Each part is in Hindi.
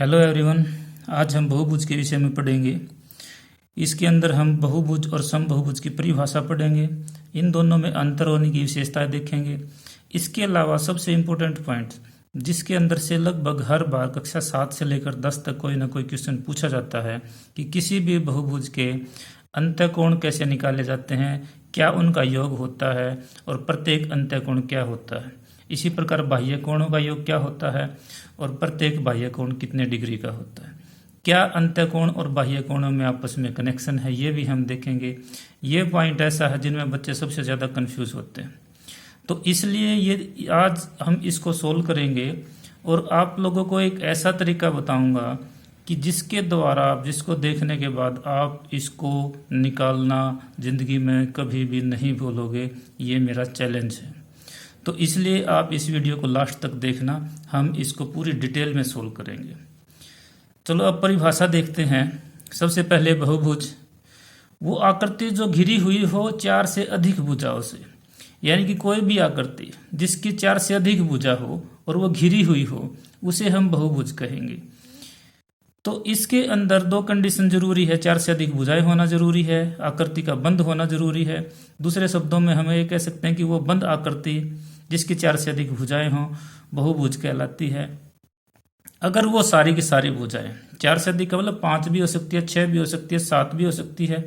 Hello everyone. आज हम बहुभुज के विषय में पढ़ेंगे। इसके अंदर हम बहुभुज और समबहुभुज की परिभाषा पढ़ेंगे। इन दोनों में अंतर होने की विशेषताएं देखेंगे। इसके अलावा सबसे इम्पोर्टेंट पॉइंट जिसके अंदर से लगभग हर बार कक्षा 7 से लेकर 10 तक कोई ना कोई क्वेश्चन पूछा जाता है कि किसी भी बहुभुज के अंत्यकोण कैसे निकाले जाते हैं, क्या उनका योग होता है और प्रत्येक अंत्यकोण क्या होता है। इसी प्रकार बाह्य कोणों का योग क्या होता है और प्रत्येक बाह्य कोण कितने डिग्री का होता है। क्या अंत्यकोण और बाह्य कोणों में आपस में कनेक्शन है, ये भी हम देखेंगे। ये पॉइंट ऐसा है जिनमें बच्चे सबसे ज़्यादा कंफ्यूज होते हैं, तो इसलिए ये आज हम इसको सोल्व करेंगे और आप लोगों को एक ऐसा तरीका बताऊंगा कि जिसके द्वारा आप जिसको देखने के बाद आप इसको निकालना ज़िंदगी में कभी भी नहीं भूलोगे। ये मेरा चैलेंज है, तो इसलिए आप इस वीडियो को लास्ट तक देखना। हम इसको पूरी डिटेल में सोल्व करेंगे। चलो अब परिभाषा देखते हैं। सबसे पहले बहुभुज वो आकृति जो घिरी हुई हो 4 से अधिक भुजाओं से, यानी कि कोई भी आकृति जिसकी 4 से अधिक भुजा हो और वो घिरी हुई हो उसे हम बहुभुज कहेंगे। तो इसके अंदर 2 कंडीशन जरूरी है। 4 से अधिक भुजाएं होना जरूरी है, आकृति का बंद होना जरूरी है। दूसरे शब्दों में हम ये कह सकते हैं कि वो बंद आकृति जिसकी 4 से अधिक भुजाएं हों बहुभुज कहलाती है। अगर वो सारी की सारी भुजाएं 4 से अधिक मतलब 5 भी हो सकती है, 6 भी हो सकती है, 7 भी हो सकती है,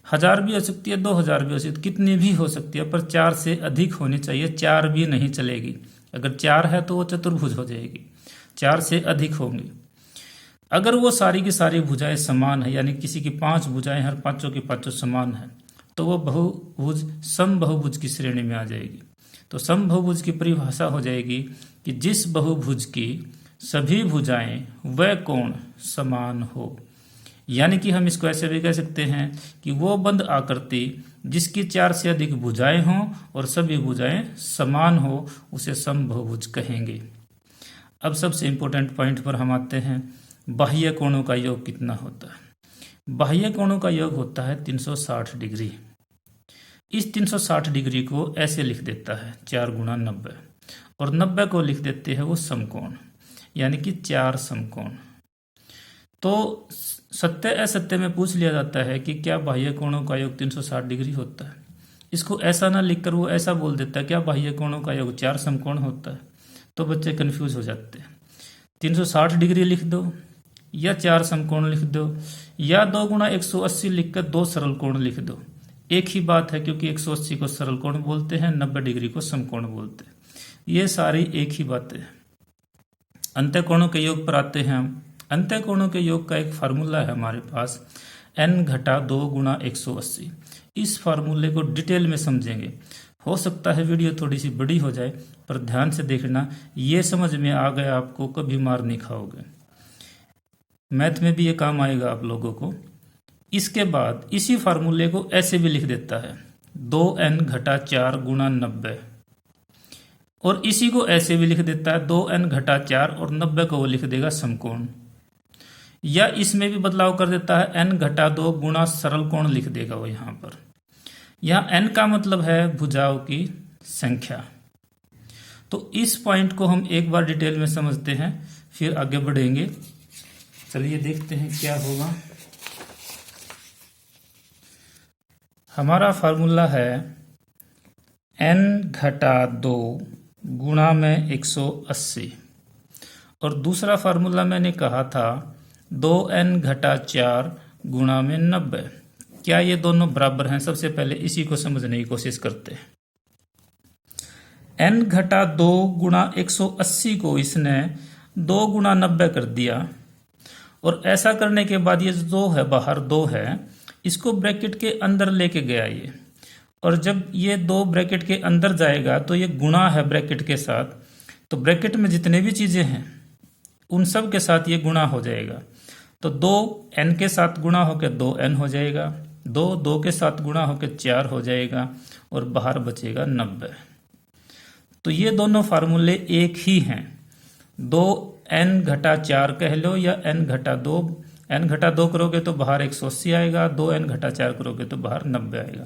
1000 भी हो सकती है, 2000 भी हो सकती है, कितनी भी हो सकती है, पर 4 से अधिक होनी चाहिए। 4 भी नहीं चलेगी। अगर 4 है तो वो चतुर्भुज हो जाएगी, 4 से अधिक होंगी। अगर वो सारी की सारी भुजाएं समान है, यानी किसी की 5 भुजाएं हर पांचों की पांचों समान है, तो वो बहुभुज समबहुभुज की श्रेणी में आ जाएगी। तो समबहुभुज की परिभाषा हो जाएगी कि जिस बहुभुज की सभी भुजाएं व कोण समान हो, यानी कि हम इसको ऐसे भी कह सकते हैं कि वो बंद आकृति जिसकी 4 से अधिक भुजाएं हों और सभी भुजाएं समान हो उसे समबहुभुज कहेंगे। अब सबसे इंपॉर्टेंट पॉइंट पर हम आते हैं। बाह्य कोणों का योग कितना होता है। बाह्य कोणों का योग होता है 360 डिग्री। इस 360 डिग्री को ऐसे लिख देता है 4 गुणा 90, और 90 को लिख देते हैं वो समकोण, यानी कि 4 समकोण। तो सत्य असत्य में पूछ लिया जाता है कि क्या बाह्य कोणों का योग 360 डिग्री होता है। इसको ऐसा ना लिखकर वो ऐसा बोल देता है क्या बाह्य कोणों का योग 4 समकोण होता है, तो बच्चे कंफ्यूज हो जाते हैं। 360 डिग्री लिख दो या 4 समकोण लिख दो या 2 गुणा 180 लिखकर 2 सरल कोण लिख दो, एक ही बात है, क्योंकि 180 को सरल कोण बोलते हैं, 90 डिग्री को समकोण बोलते हैं। ये सारी एक ही बातें हैं। अंत्यकोणों के योग पर आते हैं हम। अंत्यकोणों के योग का एक फार्मूला है हमारे पास, n घटा 2 गुणा 180। इस फार्मूले को डिटेल में समझेंगे। हो सकता है वीडियो थोड़ी सी बड़ी हो जाए, पर ध्यान से देखना, ये समझ में आ गया आपको कभी मार नहीं खाओगे। मैथ में भी ये काम आएगा आप लोगों को। इसके बाद इसी फार्मूले को ऐसे भी लिख देता है 2n घटा 4 गुणा 90, और इसी को ऐसे भी लिख देता है 2n घटा 4 और 90 को वो लिख देगा समकोण, या इसमें भी बदलाव कर देता है n घटा 2 गुणा सरल कोण लिख देगा वो यहाँ पर। यहाँ n का मतलब है भुजाओं की संख्या। तो इस पॉइंट को हम एक बार डिटेल में समझते हैं, फिर आगे बढ़ेंगे। चलिए देखते हैं क्या होगा। हमारा फार्मूला है n घटा 2 गुणा में 180, और दूसरा फार्मूला मैंने कहा था 2n घटा 4 गुणा में 90। क्या ये दोनों बराबर हैं? सबसे पहले इसी को समझने की कोशिश करते हैं। n घटा 2 गुणा 180 को इसने 2 गुणा 90 कर दिया, और ऐसा करने के बाद ये 2 है बाहर 2 है, इसको ब्रैकेट के अंदर लेके गया ये, और जब ये 2 ब्रैकेट के अंदर जाएगा तो ये गुणा है ब्रैकेट के साथ, तो ब्रैकेट में जितने भी चीजें हैं उन सब के साथ ये गुणा हो जाएगा। तो 2n के साथ गुणा होकर 2n हो जाएगा, 2 के साथ गुणा होकर 4 हो जाएगा, और बाहर बचेगा 90। तो ये दोनों फार्मूले एक ही हैं। 2n घटा 4 कह लो या n घटा 2। n घटा 2 करोगे तो बाहर 180 आएगा, 2n घटा 4 करोगे तो बाहर 90 आएगा।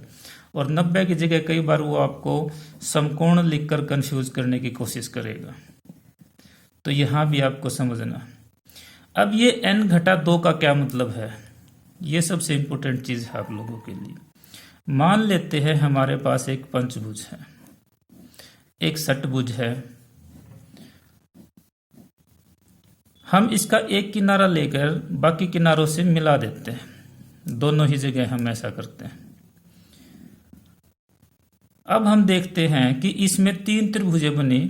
और 90 की जगह कई बार वो आपको समकोण लिखकर कंफ्यूज करने की कोशिश करेगा, तो यहां भी आपको समझना। अब ये n घटा 2 का क्या मतलब है, ये सबसे इंपॉर्टेंट चीज है आप लोगों के लिए। मान लेते हैं हमारे पास एक पंचभुज है, एक षटभुज है, हम इसका एक किनारा लेकर बाकी किनारों से मिला देते हैं, दोनों ही जगह हम ऐसा करते हैं। अब हम देखते हैं कि इसमें 3 त्रिभुजें बनी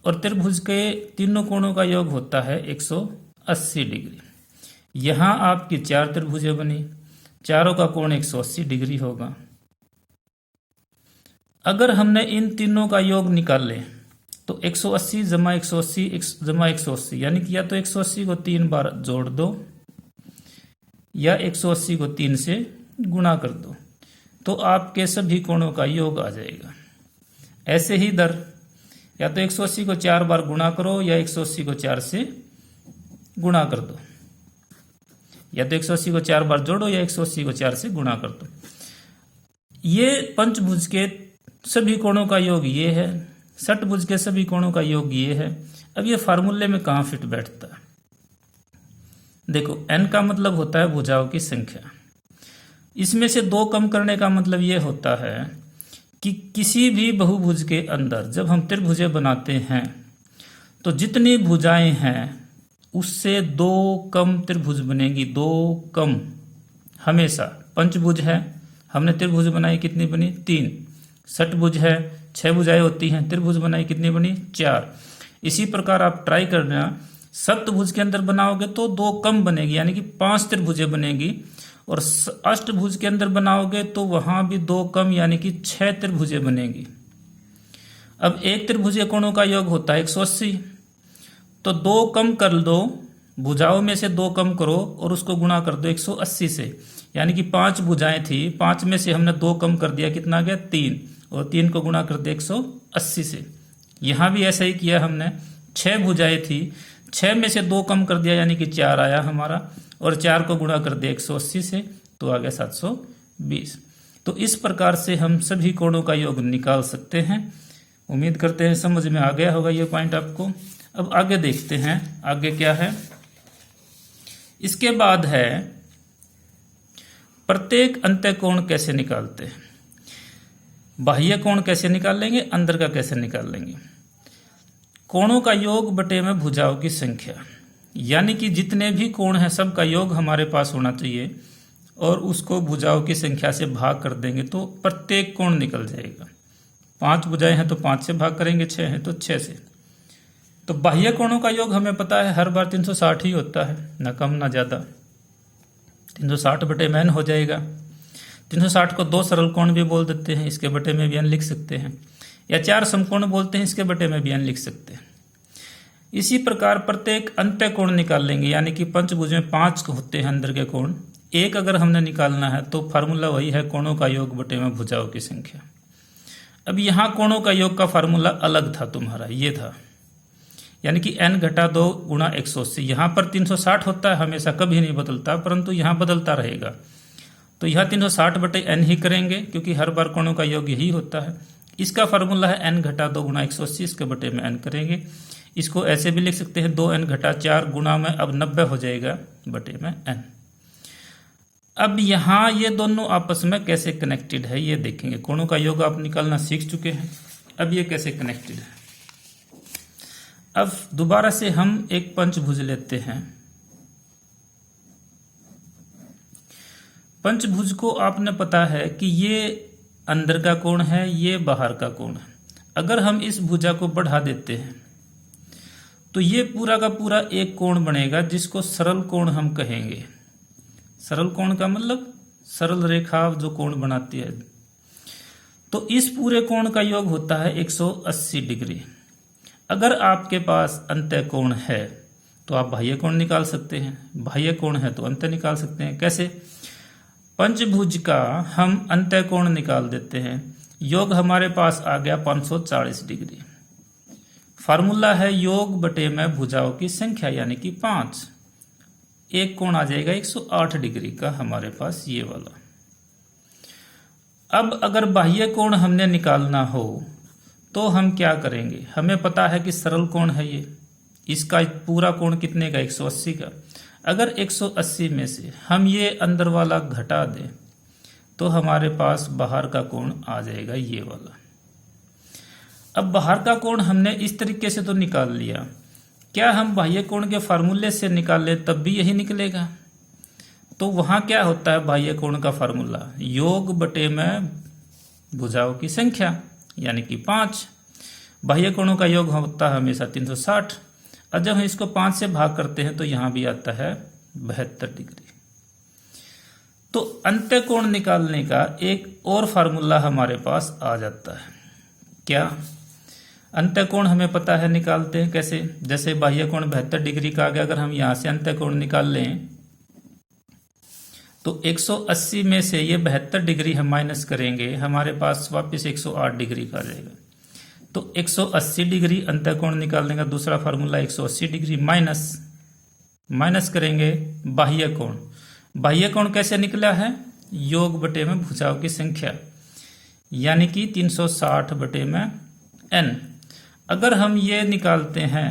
और त्रिभुज के तीनों कोणों का योग होता है 180 डिग्री। यहां आपकी 4 त्रिभुजें बनी, चारों का कोण 180 डिग्री होगा। अगर हमने इन तीनों का योग निकाल ले तो 180 जमा 180 जमा 180, यानी कि या तो 180 को 3 बार जोड़ दो या 180 को 3 से गुणा कर दो, तो आपके सभी कोणों का योग आ जाएगा। ऐसे ही दर, या तो 180 को 4 बार गुणा करो या 180 को 4 से गुणा कर दो, या तो 180 को 4 बार जोड़ो या 180 को 4 से गुणा कर दो। ये पंचभुज के सभी कोणों का योग ये है, षटभुज के सभी कोणों का योग ये है। अब ये फार्मूले में कहाँ फिट बैठता है? देखो, n का मतलब होता है भुजाओं की संख्या। इसमें से 2 कम करने का मतलब ये होता है कि किसी भी बहुभुज के अंदर जब हम त्रिभुजें बनाते हैं तो जितनी भुजाएं हैं उससे 2 कम त्रिभुज बनेगी, 2 कम हमेशा। पंचभुज है, हमने त्रिभुज बनाई, कितनी बनी? 3। षटभुज है, 6 भुजाएं होती हैं, त्रिभुज बनाई, कितनी बनी? 4। इसी प्रकार आप ट्राई करना, सप्तभुज के अंदर बनाओगे तो 2 कम बनेगी, यानी कि 5 त्रिभुजें बनेगी, और अष्टभुज के अंदर बनाओगे तो वहां भी 2 कम, यानी कि 6 त्रिभुजें बनेगी। अब एक त्रिभुज कोणों का योग होता है 180, तो 2 कम कर दो, भुजाओं में से 2 कम करो और उसको गुणा कर दो 180 से, यानी कि 5 भुजाएं थी, 5 में से हमने 2 कम कर दिया, कितना गया? 3, और 3 को गुणा कर दिया 180 से। यहां भी ऐसा ही किया हमने, 6 भुजाएं थी, 6 में से 2 कम कर दिया, यानी कि 4 आया हमारा, और 4 को गुणा कर दिया 180 से, तो आ गया 720। तो इस प्रकार से हम सभी कोणों का योग निकाल सकते हैं। उम्मीद करते हैं समझ में आ गया होगा ये पॉइंट आपको। अब आगे देखते हैं, आगे क्या है। इसके बाद है प्रत्येक अंत्यकोण कैसे निकालते हैं। बाह्य कोण कैसे निकाल लेंगे, अंदर का कैसे निकाल लेंगे। कोणों का योग बटे में भुजाओं की संख्या, यानी कि जितने भी कोण हैं सबका योग हमारे पास होना चाहिए, और उसको भुजाओं की संख्या से भाग कर देंगे तो प्रत्येक कोण निकल जाएगा। 5 भुजाएं हैं तो 5 से भाग करेंगे, 6 हैं तो 6 से। तो बाह्य कोणों का योग हमें पता है हर बार 360 ही होता है, ना कम ना ज्यादा। 360 बटे में n हो जाएगा। 360 को 2 सरल कोण भी बोल देते हैं, इसके बटे में भी n लिख सकते हैं, या 4 समकोण बोलते हैं, इसके बटे में भी n लिख सकते हैं। इसी प्रकार प्रत्येक अंत्य कोण निकाल लेंगे, यानी कि पंचभुज में 5 होते हैं अंदर के कोण, 1 अगर हमने निकालना है तो फार्मूला वही है कोणों का योग बटे में भुजाओं की संख्या। अब यहाँ कोणों का योग का फार्मूला अलग था तुम्हारा, ये था, यानी कि n घटा 2 गुणा 180। यहाँ पर 360 होता है हमेशा, कभी नहीं बदलता, परंतु यहाँ बदलता रहेगा। तो यहाँ 360 बटे n ही करेंगे, क्योंकि हर बार कोणों का योग यही होता है। इसका फार्मूला है n घटा 2 गुणा 180, इसके बटे में n करेंगे। इसको ऐसे भी लिख सकते हैं 2n घटा 4 गुणा में अब 90 हो जाएगा बटे में n। अब यहाँ ये दोनों आपस में कैसे कनेक्टेड है ये देखेंगे। कोणों का योग आप निकालना सीख चुके हैं, अब ये कैसे कनेक्टेड है। अब दोबारा से हम एक पंचभुज लेते हैं। पंचभुज को आपने पता है कि ये अंदर का कोण है, ये बाहर का कोण है। अगर हम इस भुजा को बढ़ा देते हैं तो ये पूरा का पूरा एक कोण बनेगा, जिसको सरल कोण हम कहेंगे। सरल कोण का मतलब सरल रेखा जो कोण बनाती है। तो इस पूरे कोण का योग होता है 180 डिग्री। अगर आपके पास अंत्य कोण है तो आप बाह्य कोण निकाल सकते हैं, बाह्य कोण है तो अंत्य निकाल सकते हैं। कैसे? पंचभुज का हम अंत्य कोण निकाल देते हैं, योग हमारे पास आ गया 540 डिग्री। फार्मूला है योग बटे में भुजाओं की संख्या, यानी कि 5। एक कोण आ जाएगा 108 डिग्री का हमारे पास, ये वाला। अब अगर बाह्य कोण हमने निकालना हो तो हम क्या करेंगे। हमें पता है कि सरल कोण है ये, इसका पूरा कोण कितने का? 180 का। अगर 180 में से हम ये अंदर वाला घटा दें तो हमारे पास बाहर का कोण आ जाएगा ये वाला। अब बाहर का कोण हमने इस तरीके से तो निकाल लिया, क्या हम बाह्य कोण के फार्मूले से निकाल ले तब भी यही निकलेगा? तो वहां क्या होता है बाह्य कोण का फार्मूला, योग बटे में भुजाओं की संख्या यानी कि 5। बाह्य कोणों का योग होता है हमेशा 360। और जब हम इसको 5 से भाग करते हैं तो यहां भी आता है 72 डिग्री। तो अंत्य कोण निकालने का एक और फार्मूला हमारे पास आ जाता है। क्या? अंत्य कोण हमें पता है, निकालते हैं कैसे? जैसे बाह्य कोण 72 डिग्री का आ गया, अगर हम यहां से अंत्य कोण निकाल लें तो 180 में से ये 72 डिग्री हम माइनस करेंगे, हमारे पास वापस 108 डिग्री का आ जाएगा। तो 180 डिग्री अंत्य कोण निकालने का दूसरा फार्मूला 180 डिग्री माइनस करेंगे बाह्य कोण। बाह्य कोण कैसे निकला है? योग बटे में भुजाओं की संख्या यानी कि 360 बटे में n। अगर हम ये निकालते हैं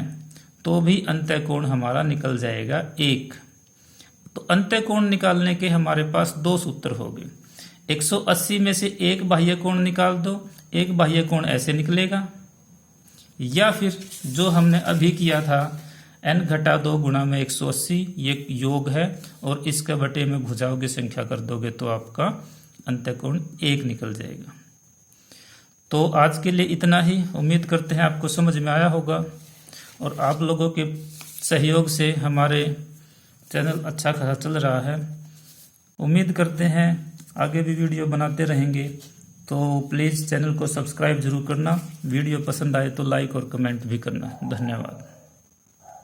तो भी अंत्य कोण हमारा निकल जाएगा 1। तो अंत्य कोण निकालने के हमारे पास 2 सूत्र हो गए। 180 में से एक बाह्य कोण निकाल दो, एक बाह्य कोण ऐसे निकलेगा, या फिर जो हमने अभी किया था n घटा 2 गुणा में 180 ये योग है और इसके बटे में भुजाओं की संख्या कर दोगे तो आपका अंत्य कोण 1 निकल जाएगा। तो आज के लिए इतना ही। उम्मीद करते हैं आपको समझ में आया होगा और आप लोगों के सहयोग से हमारे चैनल अच्छा खासा चल रहा है। उम्मीद करते हैं आगे भी वीडियो बनाते रहेंगे, तो प्लीज़ चैनल को सब्सक्राइब जरूर करना। वीडियो पसंद आए तो लाइक और कमेंट भी करना। धन्यवाद।